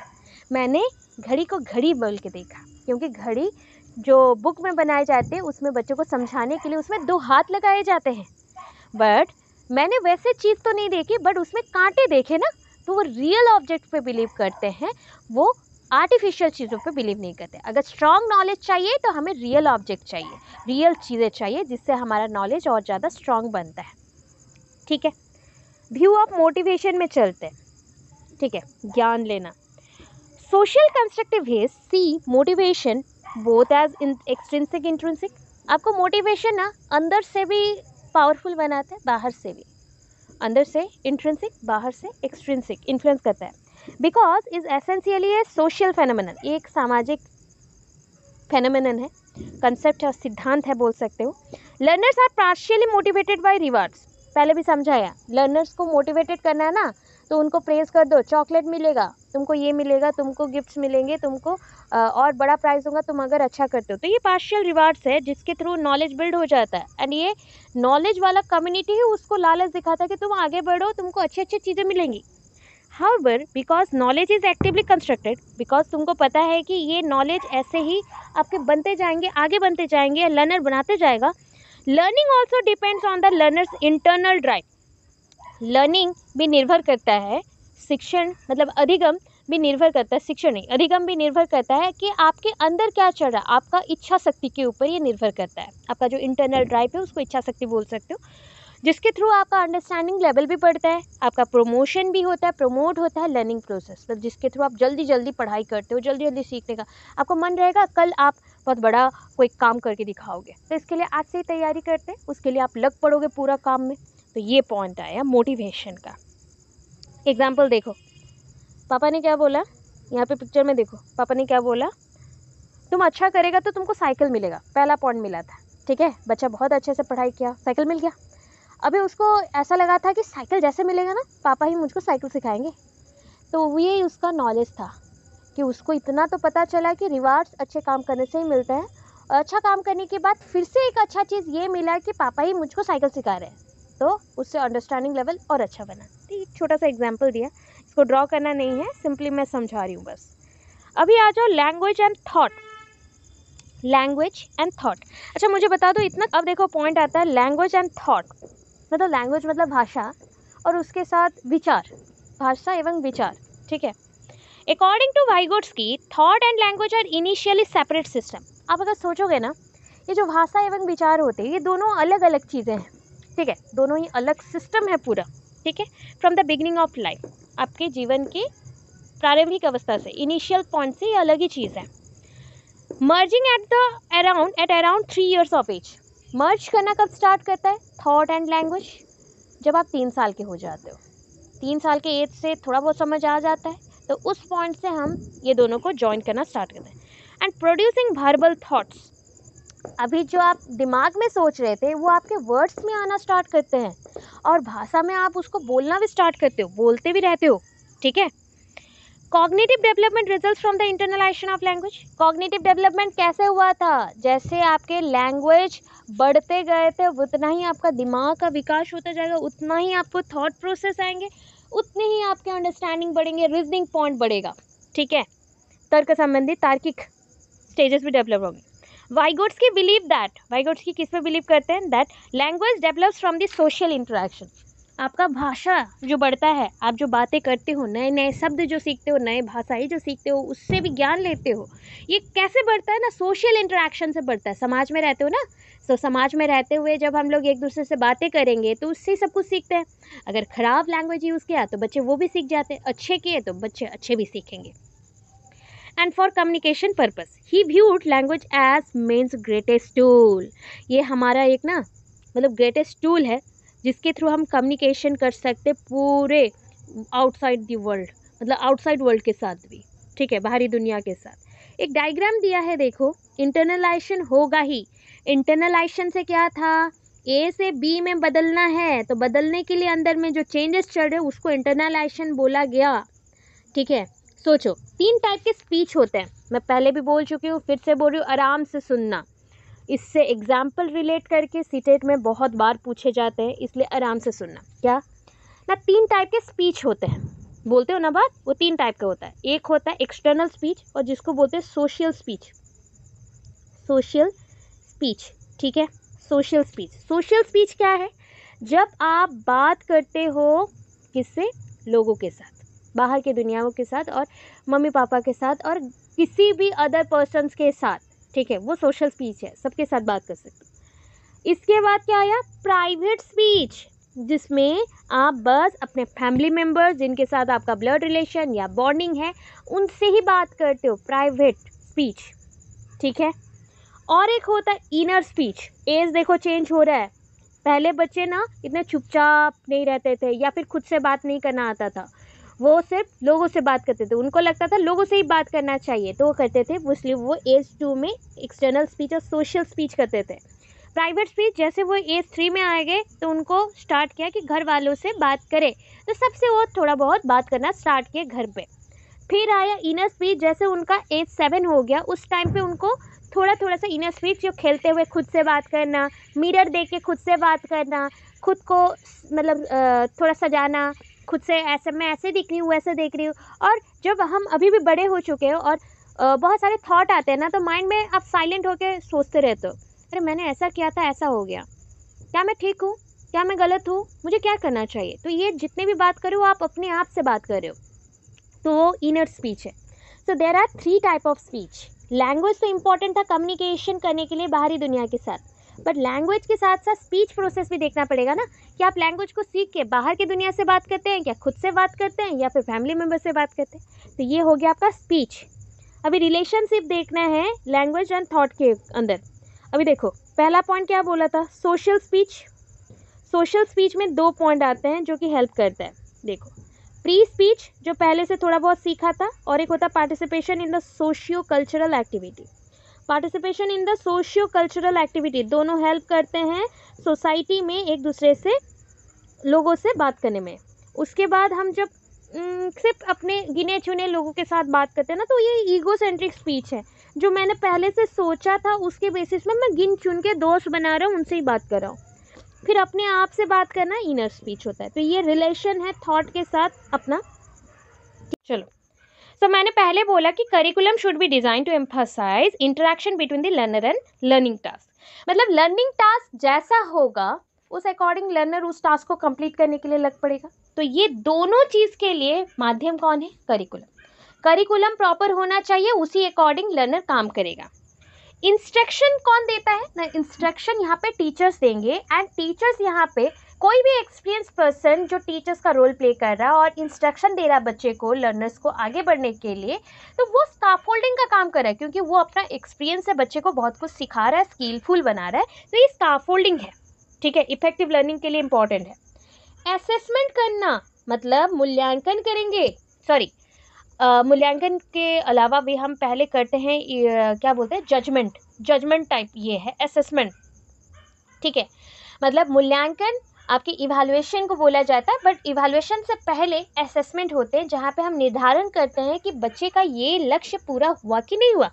मैंने घड़ी को घड़ी बोल के देखा, क्योंकि घड़ी जो बुक में बनाए जाते हैं उसमें बच्चों को समझाने के लिए उसमें दो हाथ लगाए जाते हैं। बट मैंने वैसे चीज़ तो नहीं देखी, बट उसमें कांटे देखे ना, तो वो रियल ऑब्जेक्ट पे बिलीव करते हैं, वो आर्टिफिशियल चीज़ों पे बिलीव नहीं करते। अगर स्ट्रॉन्ग नॉलेज चाहिए तो हमें रियल ऑब्जेक्ट चाहिए, रियल चीज़ें चाहिए, जिससे हमारा नॉलेज और ज़्यादा स्ट्रॉन्ग बनता है। ठीक है, व्यू ऑफ मोटिवेशन में चलते हैं। ठीक है, ज्ञान लेना। सोशल कंस्ट्रक्टिव है see motivation both as extrinsic intrinsic. आपको मोटिवेशन ना अंदर से भी पावरफुल बनाता है, बाहर से भी। अंदर से इंट्रिंसिक, बाहर से एक्सट्रिंसिक इन्फ्लुएंस करता है। Because is essentially A social phenomenon, ये एक सामाजिक फेनोमेनन है, कंसेप्ट है, सिद्धांत है बोल सकते हो। Learners are partially motivated by rewards. पहले भी समझाया, लर्नर्स को मोटिवेटेड करना है ना, तो उनको प्रेज़ कर दो, चॉकलेट मिलेगा, तुमको ये मिलेगा, तुमको गिफ्ट्स मिलेंगे, तुमको और बड़ा प्राइज़ होगा तुम अगर अच्छा करते हो। तो ये पार्शियल रिवार्ड्स है जिसके थ्रू नॉलेज बिल्ड हो जाता है, एंड ये नॉलेज वाला कम्युनिटी ही उसको लालच दिखाता है कि तुम आगे बढ़ो, तुमको अच्छी-अच्छी चीज़ें मिलेंगी। However, because knowledge is actively constructed, because तुमको पता है कि ये नॉलेज ऐसे ही आपके बनते जाएंगे, आगे बनते जाएंगे, लर्नर बनाते जाएगा। Learning also depends on the learners internal drive. Learning भी निर्भर करता है, शिक्षण मतलब अधिगम भी निर्भर करता है, शिक्षण नहीं, अधिगम भी निर्भर करता है कि आपके अंदर क्या चल रहा है, आपका इच्छा शक्ति के ऊपर ये निर्भर करता है। आपका जो इंटरनल ड्राइव है उसको इच्छा शक्ति बोल सकते हो, जिसके थ्रू आपका अंडरस्टैंडिंग लेवल भी बढ़ता है, आपका प्रमोशन भी होता है, प्रमोट होता है लर्निंग प्रोसेस, मतलब जिसके थ्रू आप जल्दी जल्दी पढ़ाई करते हो, जल्दी जल्दी सीखने का आपको मन रहेगा, कल आप बहुत बड़ा कोई काम करके दिखाओगे। तो इसके लिए आज से ही तैयारी करते हैं, उसके लिए आप लग पड़ोगे पूरा काम में। तो ये पॉइंट आया मोटिवेशन का। एग्जाम्पल देखो, पापा ने क्या बोला, यहाँ पे पिक्चर में देखो, पापा ने क्या बोला, तुम अच्छा करेगा तो तुमको साइकिल मिलेगा, पहला पॉइंट मिला था। ठीक है, बच्चा बहुत अच्छे से पढ़ाई किया, साइकिल मिल गया। अभी उसको ऐसा लगा था कि साइकिल जैसे मिलेगा ना, पापा ही मुझको साइकिल सिखाएंगे। तो ये उसका नॉलेज था कि उसको इतना तो पता चला कि रिवार्ड्स अच्छे काम करने से ही मिलता है, और अच्छा काम करने के बाद फिर से एक अच्छा चीज़ ये मिला कि पापा ही मुझको साइकिल सिखा रहे हैं, तो उससे अंडरस्टैंडिंग लेवल और अच्छा बना। तो एक छोटा सा एग्जाम्पल दिया, इसको ड्रॉ करना नहीं है, सिंपली मैं समझा रही हूँ बस। अभी आ जाओ language and thought. Language and thought, अच्छा मुझे बता दो इतना। अब देखो पॉइंट आता है लैंग्वेज एंड थॉट, मतलब लैंग्वेज मतलब भाषा और उसके साथ विचार, भाषा एवं विचार। ठीक है, according to Vygotsky thought and language are initially separate system. आप अगर सोचोगे ना, ये जो भाषा एवं विचार होते हैं ये दोनों अलग अलग चीज़ें हैं। ठीक है, दोनों ही अलग सिस्टम है पूरा। ठीक है, from the beginning of life, आपके जीवन की प्रारंभिक अवस्था से, इनिशियल पॉइंट से ये अलग ही चीज़ है। Merging at around 3 years of age. Merge करना कब स्टार्ट करता है थॉट एंड लैंग्वेज? जब आप 3 साल के हो जाते हो। 3 साल के एज से थोड़ा बहुत समझ आ जाता है, तो उस पॉइंट से हम ये दोनों को जॉइन करना स्टार्ट करते हैं। एंड प्रोड्यूसिंग वर्बल थॉट्स, अभी जो आप दिमाग में सोच रहे थे वो आपके वर्ड्स में आना स्टार्ट करते हैं, और भाषा में आप उसको बोलना भी स्टार्ट करते हो, बोलते भी रहते हो। ठीक है, cognitive development results from the internalisation of language. Cognitive development कैसे हुआ था? जैसे आपके लैंग्वेज बढ़ते गए थे उतना ही आपका दिमाग का विकास होता जाएगा, उतना ही आपको थॉट प्रोसेस आएंगे, उतने ही आपके अंडरस्टैंडिंग बढ़ेंगे, रीजनिंग पॉइंट बढ़ेगा। ठीक है, तर्क संबंधी तार्किक स्टेजेस भी डेवलप होंगे। वाइगोट्स्की बिलीव दैट, वाइगोट्स्की किस पे बिलीव करते हैं? That language develops from the social interaction. आपका भाषा जो बढ़ता है, आप जो बातें करते हो, नए नए शब्द जो सीखते हो, नए भाषाएं जो सीखते हो, उससे भी ज्ञान लेते हो, ये कैसे बढ़ता है ना? सोशल इंटरेक्शन से बढ़ता है। समाज में रहते हो ना, तो समाज में रहते हुए जब हम लोग एक दूसरे से बातें करेंगे तो उससे सब कुछ सीखते हैं। अगर खराब लैंग्वेज यूज़ किया तो बच्चे वो भी सीख जाते हैं, अच्छे किए तो बच्चे अच्छे भी सीखेंगे। And for communication purpose he viewed language as means greatest tool. ये हमारा एक ना मतलब ग्रेटेस्ट टूल है जिसके थ्रू हम कम्युनिकेशन कर सकते पूरे आउटसाइड द वर्ल्ड, मतलब आउटसाइड वर्ल्ड के साथ भी। ठीक है, बाहरी दुनिया के साथ। एक डायग्राम दिया है देखो, इंटरनलाइजेशन होगा ही। इंटरनलाइजेशन से क्या था? ए से बी में बदलना है, तो बदलने के लिए अंदर में जो चेंजेस चल रहे हैं उसको इंटरनलाइजेशन बोला गया। ठीक है, सोचो 3 टाइप के स्पीच होते हैं, मैं पहले भी बोल चुकी हूँ, फिर से बोल रही हूँ, आराम से सुनना। इससे एग्जाम्पल रिलेट करके सीटेट में बहुत बार पूछे जाते हैं, इसलिए आराम से सुनना। क्या ना, 3 टाइप के स्पीच होते हैं, बोलते हो ना बात, वो 3 टाइप का होता है। एक होता है एक्सटर्नल स्पीच, और जिसको बोलते हैं सोशल स्पीच। सोशल स्पीच, ठीक है, सोशल स्पीच। सोशल स्पीच क्या है? जब आप बात करते हो किससे? लोगों के साथ, बाहर की दुनियाओं के साथ, और मम्मी पापा के साथ, और किसी भी अदर पर्सन्स के साथ। ठीक है, वो सोशल स्पीच है, सबके साथ बात कर सकते हो। इसके बाद क्या आया? प्राइवेट स्पीच, जिसमें आप बस अपने फैमिली मेम्बर्स जिनके साथ आपका ब्लड रिलेशन या बॉन्डिंग है उनसे ही बात करते हो, प्राइवेट स्पीच। ठीक है, और एक होता है इनर स्पीच। एज देखो चेंज हो रहा है, पहले बच्चे ना इतने चुपचाप नहीं रहते थे, या फिर खुद से बात नहीं करना आता था, वो सिर्फ लोगों से बात करते थे, उनको लगता था लोगों से ही बात करना चाहिए, तो वो करते थे, इसलिए वो एज 2 में एक्सटर्नल स्पीच और सोशल स्पीच करते थे। प्राइवेट स्पीच, जैसे वो एज 3 में आ गए तो उनको स्टार्ट किया कि घर वालों से बात करे, तो सबसे वो थोड़ा बहुत बात करना स्टार्ट किए घर पे। फिर आया इनर स्पीच, जैसे उनका एज 7 हो गया, उस टाइम पे उनको थोड़ा थोड़ा सा इनर स्पीच, जो खेलते हुए खुद से बात करना, मिरर देख के खुद से बात करना, खुद को मतलब थोड़ा सजाना, खुद से ऐसे मैं ऐसे दिख रही हूँ, वैसे देख रही हूँ। और जब हम अभी भी बड़े हो चुके हो और बहुत सारे थॉट आते हैं ना, तो माइंड में आप साइलेंट होकर सोचते रहते हो, अरे मैंने ऐसा किया था, ऐसा हो गया, क्या मैं ठीक हूँ, क्या मैं गलत हूँ, मुझे क्या करना चाहिए। तो ये जितने भी बात कर रहे हो आप अपने आप से बात कर रहे हो, तो वो इनर स्पीच है। So there are 3 type of speech. Language तो इंपॉर्टेंट था कम्युनिकेशन करने के लिए बाहरी दुनिया के साथ, बट लैंग्वेज के साथ साथ स्पीच प्रोसेस भी देखना पड़ेगा ना, कि आप लैंग्वेज को सीख के बाहर की दुनिया से बात करते हैं, क्या खुद से बात करते हैं, या फिर फैमिली मेम्बर से बात करते हैं। तो ये हो गया आपका स्पीच। अभी रिलेशनशिप देखना है लैंग्वेज एंड थॉट के अंदर। अभी देखो पहला पॉइंट क्या बोला था, सोशल स्पीच। सोशल स्पीच में 2 पॉइंट आते हैं जो कि हेल्प करता है। देखो, प्री स्पीच जो पहले से थोड़ा बहुत सीखा था, और एक होता है participation in the socio cultural activity. Participation in the socio cultural activity दोनों हेल्प करते हैं सोसाइटी में एक दूसरे से लोगों से बात करने में। उसके बाद हम जब सिर्फ अपने गिने चुने लोगों के साथ बात करते हैं ना, तो ये ईगो सेंट्रिक स्पीच है, जो मैंने पहले से सोचा था उसके बेसिस में मैं गिन चुन के दोस्त बना रहा हूँ, उनसे ही बात कर रहा हूँ। फिर अपने आप से बात करना इनर स्पीच होता है। तो ये रिलेशन है थॉट के साथ अपना। चलो, तो मैंने पहले बोला कि curriculum should be design to emphasise interaction between the learner and learning task. मतलब लर्निंग टास्क जैसा होगा उस अकॉर्डिंग लर्नर उस टास्क को कंप्लीट करने के लिए लग पड़ेगा। तो ये दोनों चीज़ के लिए माध्यम कौन है, करिकुलम। करिकुलम प्रॉपर होना चाहिए, उसी अकॉर्डिंग लर्नर काम करेगा। इंस्ट्रक्शन कौन देता है ना, इंस्ट्रक्शन यहाँ पे टीचर्स देंगे, एंड टीचर्स यहाँ पे कोई भी एक्सपीरियंस पर्सन जो टीचर्स का रोल प्ले कर रहा है और इंस्ट्रक्शन दे रहा है बच्चे को, लर्नर्स को आगे बढ़ने के लिए, तो वो स्काफोल्डिंग का काम कर रहा है, क्योंकि वो अपना एक्सपीरियंस से बच्चे को बहुत कुछ सिखा रहा है, स्किलफुल बना रहा है। तो ये स्काफोल्डिंग है, ठीक है, इफेक्टिव लर्निंग के लिए इंपॉर्टेंट है। असेसमेंट करना मतलब मूल्यांकन करेंगे, सॉरी मूल्यांकन के अलावा भी हम पहले करते हैं क्या बोलते हैं, जजमेंट टाइप, ये है असेसमेंट, ठीक है। मतलब मूल्यांकन आपके इवैल्यूएशन को बोला जाता है, बट इवैल्यूएशन से पहले असेसमेंट होते हैं, जहाँ पे हम निर्धारण करते हैं कि बच्चे का ये लक्ष्य पूरा हुआ कि नहीं हुआ।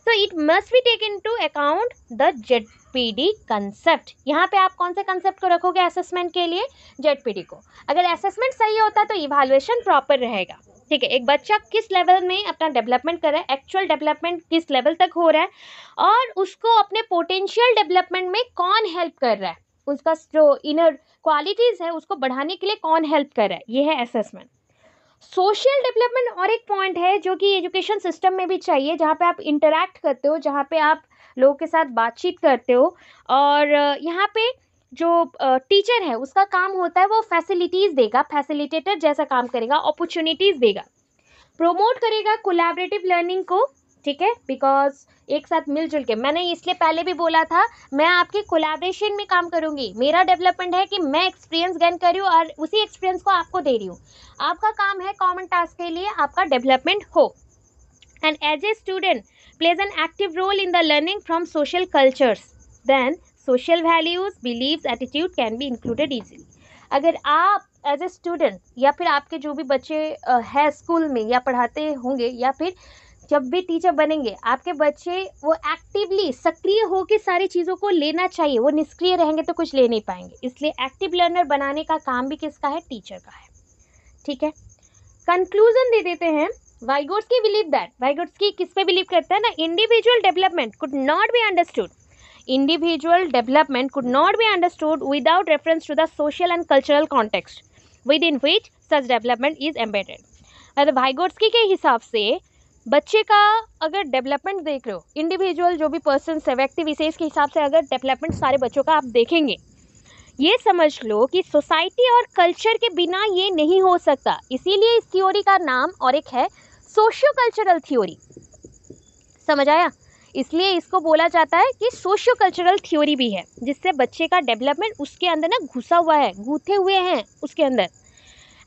तो it must be taken to account the ZPD concept. यहाँ पे आप कौन से कंसेप्ट को रखोगे असेसमेंट के लिए, जेडपीडी को। अगर असेसमेंट सही होता है तो इवैल्यूएशन प्रॉपर रहेगा, ठीक है। एक बच्चा किस लेवल में अपना डेवलपमेंट कर रहा है, एक्चुअल डेवलपमेंट किस लेवल तक हो रहा है, और उसको अपने पोटेंशियल डेवलपमेंट में कौन हेल्प कर रहा है, उसका जो इनर क्वालिटीज़ है उसको बढ़ाने के लिए कौन हेल्प कर रहा है, ये है असेसमेंट। सोशल डेवलपमेंट और एक पॉइंट है जो कि एजुकेशन सिस्टम में भी चाहिए, जहाँ पे आप इंटरैक्ट करते हो, जहाँ पे आप लोगों के साथ बातचीत करते हो, और यहाँ पे जो टीचर है उसका काम होता है वो फैसिलिटीज़ देगा, फैसिलिटेटर जैसा काम करेगा, अपॉर्चुनिटीज़ देगा, प्रोमोट करेगा कोलैबोरेटिव लर्निंग को, ठीक है। बिकॉज एक साथ मिलजुल के, मैंने इसलिए पहले भी बोला था, मैं आपके कोलैबोरेशन में काम करूंगी। मेरा डेवलपमेंट है कि मैं एक्सपीरियंस गेन कर रही हूँ और उसी एक्सपीरियंस को आपको दे रही हूँ। आपका काम है कॉमन टास्क के लिए आपका डेवलपमेंट हो। And as a student plays an active role in the learning from social cultures, then social values, believes, attitude can be included easily. अगर आप एज ए स्टूडेंट या फिर आपके जो भी बच्चे है स्कूल में या पढ़ाते होंगे, या फिर जब भी टीचर बनेंगे, आपके बच्चे वो एक्टिवली सक्रिय होकर सारी चीज़ों को लेना चाहिए। वो निष्क्रिय रहेंगे तो कुछ ले नहीं पाएंगे। इसलिए एक्टिव लर्नर बनाने का काम भी किसका है, टीचर का है, ठीक है। कंक्लूजन दे देते हैं। वाइगोट्स्की बिलीव दैट, वाइगोट्स्की किस पे बिलीव करता है ना, individual development could not be understood, individual development could not be understood without reference to the social and cultural context within which such development is embedded। मतलब वाइगोट्स्की के हिसाब से बच्चे का अगर डेवलपमेंट देख रहे हो, इंडिविजुअल जो भी पर्सन है, व्यक्ति विशेष के हिसाब से अगर डेवलपमेंट सारे बच्चों का आप देखेंगे, ये समझ लो कि सोसाइटी और कल्चर के बिना ये नहीं हो सकता। इसीलिए इस थ्योरी का नाम और एक है सोशियो कल्चरल थ्योरी। समझ आया? इसलिए इसको बोला जाता है कि सोशियो कल्चरल थ्योरी भी है, जिससे बच्चे का डेवलपमेंट उसके अंदर ना घुसा हुआ है, गूथे हुए हैं उसके अंदर।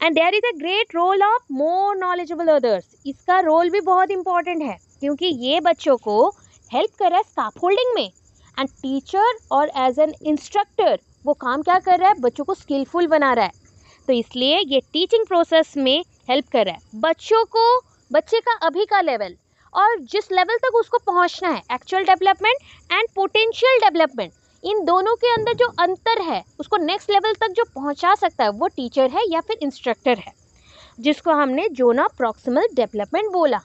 And there is a great role of more knowledgeable others. इसका रोल भी बहुत इंपॉर्टेंट है, क्योंकि ये बच्चों को हेल्प कर रहा है स्काफोल्डिंग में, एंड टीचर और एज एन इंस्ट्रक्टर वो काम क्या कर रहा है, बच्चों को स्किलफुल बना रहा है। तो इसलिए ये टीचिंग प्रोसेस में हेल्प कर रहा है बच्चों को, बच्चे का अभी का लेवल और जिस लेवल तक उसको पहुंचना है, actual development and potential development, इन दोनों के अंदर जो अंतर है उसको नेक्स्ट लेवल तक जो पहुंचा सकता है वो टीचर है या फिर इंस्ट्रक्टर है, जिसको हमने जोना प्रॉक्सिमल डेवलपमेंट बोला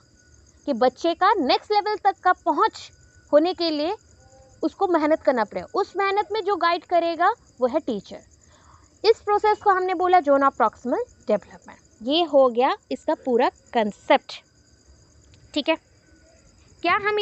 कि बच्चे का नेक्स्ट लेवल तक का पहुंच होने के लिए उसको मेहनत करना पड़ेगा। उस मेहनत में जो गाइड करेगा वो है टीचर। इस प्रोसेस को हमने बोला जोना प्रॉक्सिमल डेवलपमेंट। ये हो गया इसका पूरा कंसेप्ट। ठीक है, क्या हम